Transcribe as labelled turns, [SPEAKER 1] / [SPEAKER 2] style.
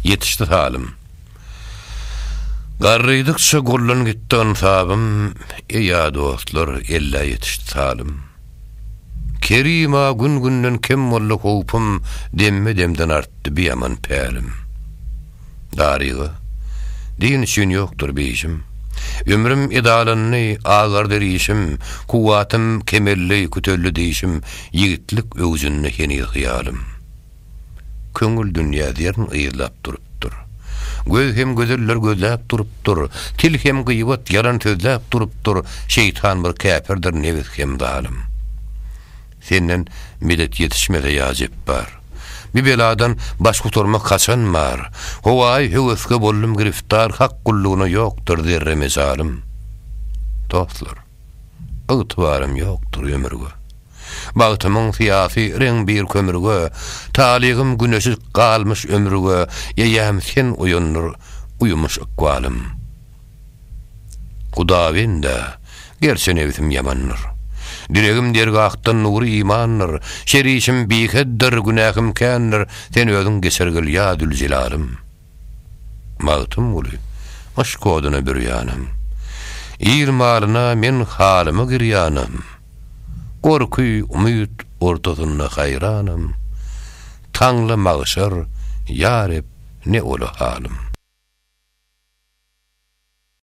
[SPEAKER 1] yetişdi halim. Garrydykça gollan gitdi sabım, ya dostlar, elle yetişdi halim. Kerima gün-günden kem molla hopum, demme demden arttı bir yaman pälim. Dariga, din için yoktur beyşim. Ömrüm idalanny ağar derişim, kuwatym kemerli kütellü deyişim, yigitlik özünne heni hyalym. Köngül dünýä derin ýylap durupdyr. Göz hem gözeller gözläp durupdyr, til hem gıýbat yalan sözläp durupdyr, şeytan bir käpirdir nefis hem dalym. Senden millet yetişmede ýajyp bar. Bir beladan baş guturmak kaçan var. Hovaý höwesge bollum giriftar, hak kullugyna ýokdur derre mezalim. Dostlar, ygtybarym ýokdur ömürge. Bagtymyň syýasy reň bir kömürge, taligim güneşi galmyş ömürge, ýaýam sen uýunur, uýumuş ykbalym. Hudawynd-de gerçi nefsim ýamandyr. Diregim dergahtan nuri imanlar, şerişim bikeddir, günahım kändir, sen özün geçergil ýadül jilalym. Mağtım uly, aşk oduna bir yanım. İrmalyna men halymy girýanam. Gorky, umyt ortasyna hayranım. Taňly magşar, ýarep ne ola halim.